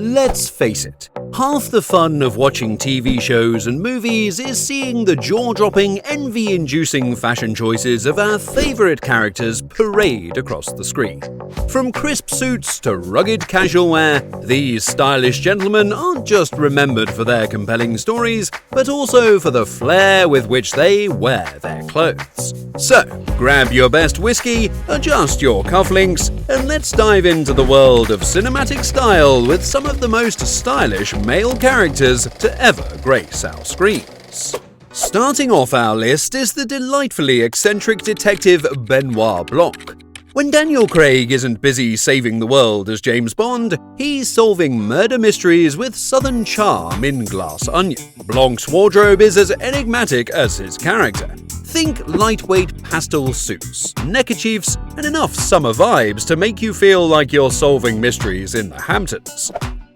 Let's face it, half the fun of watching TV shows and movies is seeing the jaw-dropping, envy-inducing fashion choices of our favourite characters parade across the screen. From crisp suits to rugged casual wear, these stylish gentlemen aren't just remembered for their compelling stories, but also for the flair with which they wear their clothes. So, grab your best whiskey, adjust your cufflinks, and let's dive into the world of cinematic style with some of the most stylish male characters to ever grace our screens. Starting off our list is the delightfully eccentric detective Benoit Blanc. When Daniel Craig isn't busy saving the world as James Bond, he's solving murder mysteries with southern charm in Glass Onion. Blanc's wardrobe is as enigmatic as his character. Think lightweight pastel suits, neckerchiefs, and enough summer vibes to make you feel like you're solving mysteries in the Hamptons.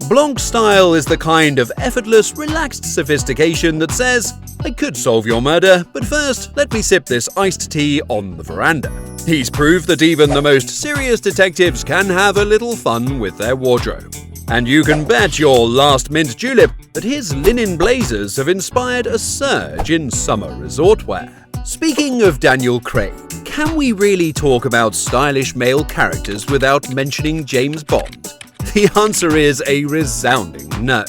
Blanc's style is the kind of effortless, relaxed sophistication that says, I could solve your murder, but first, let me sip this iced tea on the veranda. He's proved that even the most serious detectives can have a little fun with their wardrobe. And you can bet your last mint julep that his linen blazers have inspired a surge in summer resort wear. Speaking of Daniel Craig, can we really talk about stylish male characters without mentioning James Bond? The answer is a resounding no.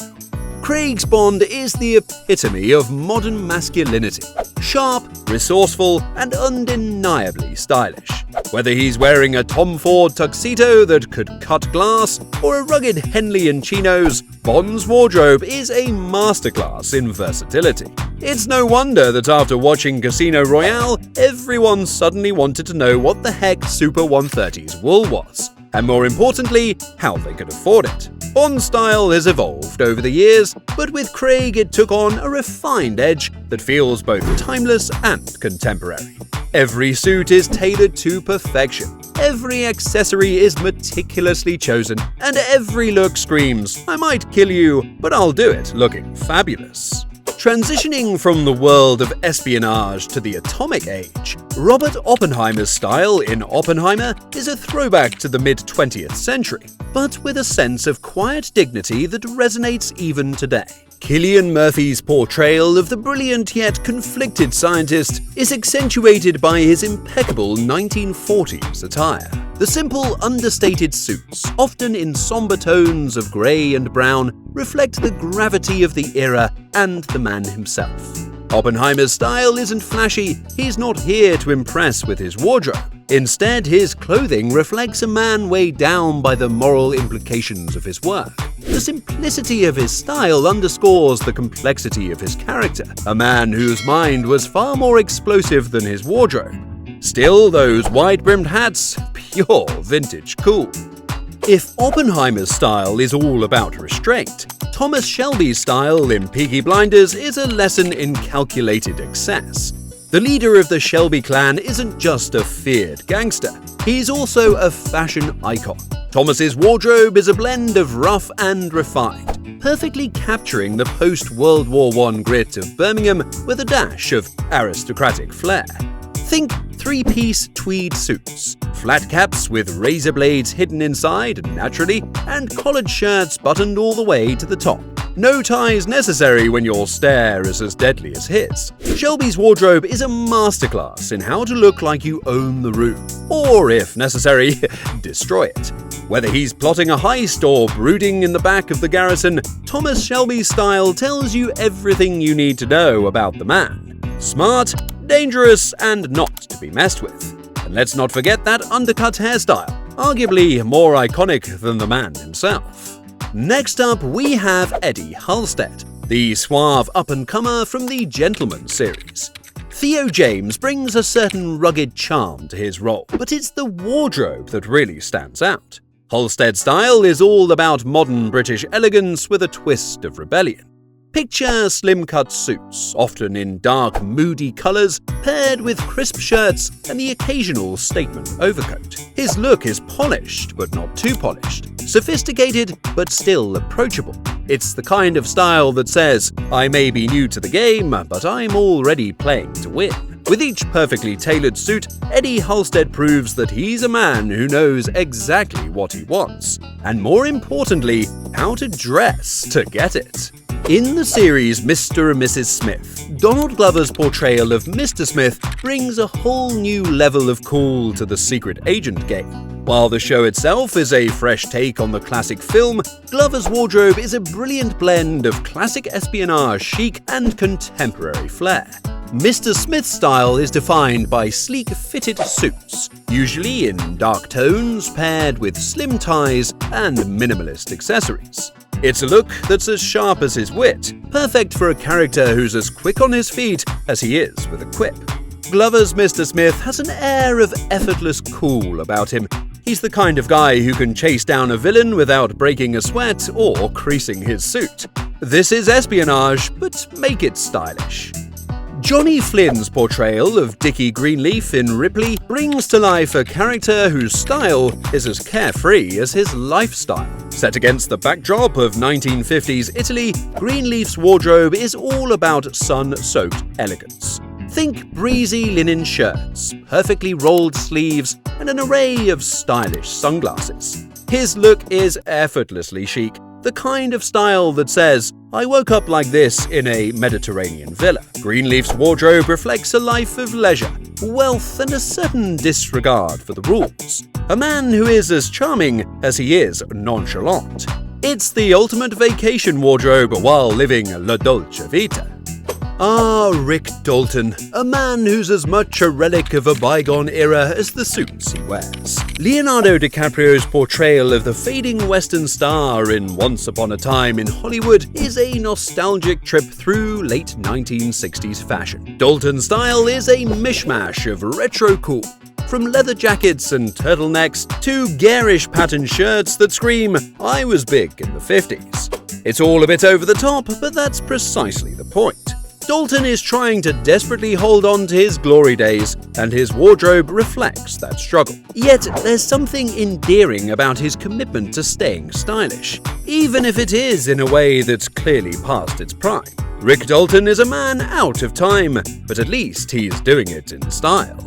Craig's Bond is the epitome of modern masculinity. Sharp, resourceful, and undeniably stylish. Whether he's wearing a Tom Ford tuxedo that could cut glass, or a rugged Henley and chinos, Bond's wardrobe is a masterclass in versatility. It's no wonder that after watching Casino Royale, everyone suddenly wanted to know what the heck Super 130's wool was, and more importantly, how they could afford it. Bond's style has evolved over the years, but with Craig it took on a refined edge that feels both timeless and contemporary. Every suit is tailored to perfection. Every accessory is meticulously chosen, and every look screams, I might kill you, but I'll do it looking fabulous. Transitioning from the world of espionage to the atomic age, Robert Oppenheimer's style in Oppenheimer is a throwback to the mid-20th century, but with a sense of quiet dignity that resonates even today. Cillian Murphy's portrayal of the brilliant yet conflicted scientist is accentuated by his impeccable 1940s attire. The simple, understated suits, often in somber tones of grey and brown, reflect the gravity of the era and the man himself. Oppenheimer's style isn't flashy, he's not here to impress with his wardrobe. Instead, his clothing reflects a man weighed down by the moral implications of his work. The simplicity of his style underscores the complexity of his character, a man whose mind was far more explosive than his wardrobe. Still, those wide-brimmed hats, pure vintage cool. If Oppenheimer's style is all about restraint, Thomas Shelby's style in Peaky Blinders is a lesson in calculated excess. The leader of the Shelby clan isn't just a feared gangster, he's also a fashion icon. Thomas's wardrobe is a blend of rough and refined, perfectly capturing the post-World War I grit of Birmingham with a dash of aristocratic flair. Think three-piece tweed suits, flat caps with razor blades hidden inside naturally, and collared shirts buttoned all the way to the top. No ties necessary when your stare is as deadly as his. Shelby's wardrobe is a masterclass in how to look like you own the room, or if necessary, destroy it. Whether he's plotting a heist or brooding in the back of the garrison, Thomas Shelby's style tells you everything you need to know about the man. Smart, dangerous, and not to be messed with. And let's not forget that undercut hairstyle, arguably more iconic than the man himself. Next up, we have Eddie Halstead, the suave up-and-comer from the Gentleman series. Theo James brings a certain rugged charm to his role, but it's the wardrobe that really stands out. Halstead's style is all about modern British elegance with a twist of rebellion. Picture slim-cut suits, often in dark, moody colours, paired with crisp shirts and the occasional statement overcoat. His look is polished, but not too polished. Sophisticated, but still approachable. It's the kind of style that says, I may be new to the game, but I'm already playing to win. With each perfectly tailored suit, Eddie Halstead proves that he's a man who knows exactly what he wants, and more importantly, how to dress to get it. In the series Mr. and Mrs. Smith, Donald Glover's portrayal of Mr. Smith brings a whole new level of cool to the secret agent game. While the show itself is a fresh take on the classic film, Glover's wardrobe is a brilliant blend of classic espionage chic and contemporary flair. Mr. Smith's style is defined by sleek fitted suits, usually in dark tones paired with slim ties and minimalist accessories. It's a look that's as sharp as his wit, perfect for a character who's as quick on his feet as he is with a quip. Glover's Mr. Smith has an air of effortless cool about him. He's the kind of guy who can chase down a villain without breaking a sweat or creasing his suit. This is espionage, but make it stylish. Johnny Flynn's portrayal of Dickie Greenleaf in Ripley brings to life a character whose style is as carefree as his lifestyle. Set against the backdrop of 1950s Italy, Greenleaf's wardrobe is all about sun-soaked elegance. Think breezy linen shirts, perfectly rolled sleeves, and an array of stylish sunglasses. His look is effortlessly chic, the kind of style that says, "I woke up like this in a Mediterranean villa." Greenleaf's wardrobe reflects a life of leisure, wealth, and a certain disregard for the rules. A man who is as charming as he is nonchalant. It's the ultimate vacation wardrobe while living la dolce vita. Ah, Rick Dalton, a man who's as much a relic of a bygone era as the suits he wears. Leonardo DiCaprio's portrayal of the fading Western star in Once Upon a Time in Hollywood is a nostalgic trip through late 1960s fashion. Dalton's style is a mishmash of retro cool, from leather jackets and turtlenecks to garish patterned shirts that scream, "I was big in the 50s." It's all a bit over the top, but that's precisely the point. Dalton is trying to desperately hold on to his glory days, and his wardrobe reflects that struggle. Yet, there's something endearing about his commitment to staying stylish, even if it is in a way that's clearly past its prime. Rick Dalton is a man out of time, but at least he's doing it in style.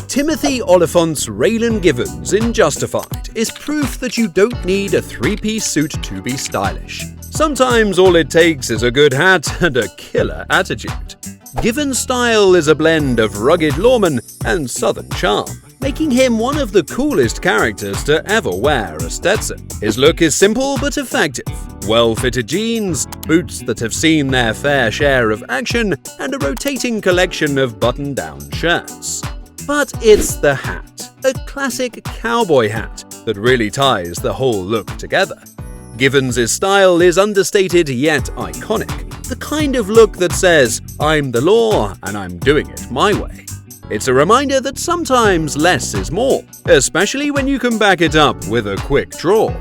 Timothy Oliphant's Raylan Givens in Justified is proof that you don't need a three-piece suit to be stylish. Sometimes all it takes is a good hat and a killer attitude. Givens' style is a blend of rugged lawman and southern charm, making him one of the coolest characters to ever wear a Stetson. His look is simple but effective. Well-fitted jeans, boots that have seen their fair share of action, and a rotating collection of button-down shirts. But it's the hat, a classic cowboy hat, that really ties the whole look together. Givens' style is understated yet iconic, the kind of look that says, "I'm the law and I'm doing it my way." It's a reminder that sometimes less is more, especially when you can back it up with a quick draw.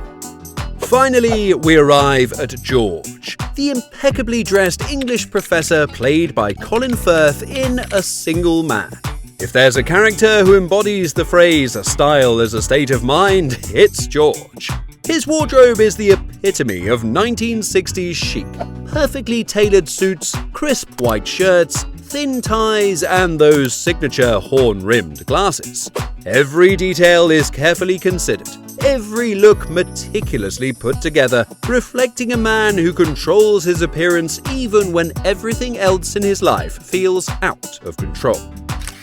Finally, we arrive at George, the impeccably dressed English professor played by Colin Firth in A Single Man. If there's a character who embodies the phrase "style is a state of mind," it's George. His wardrobe is the epitome of 1960s chic. Perfectly tailored suits, crisp white shirts, thin ties, and those signature horn-rimmed glasses. Every detail is carefully considered, every look meticulously put together, reflecting a man who controls his appearance even when everything else in his life feels out of control.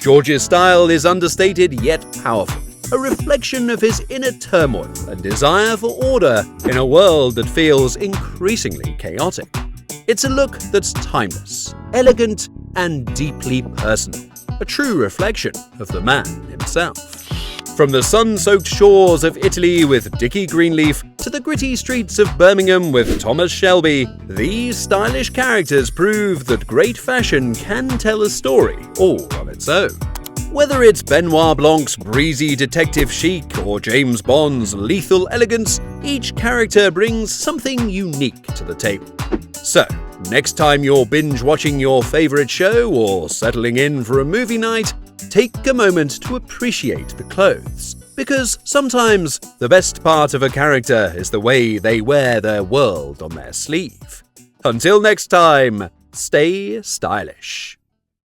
George's style is understated yet powerful, a reflection of his inner turmoil and desire for order in a world that feels increasingly chaotic. It's a look that's timeless, elegant, and deeply personal, a true reflection of the man himself. From the sun-soaked shores of Italy with Dickie Greenleaf to the gritty streets of Birmingham with Thomas Shelby, these stylish characters prove that great fashion can tell a story all on its own. Whether it's Benoit Blanc's breezy detective chic or James Bond's lethal elegance, each character brings something unique to the table. So, next time you're binge-watching your favorite show or settling in for a movie night, take a moment to appreciate the clothes. Because sometimes the best part of a character is the way they wear their world on their sleeve. Until next time, stay stylish.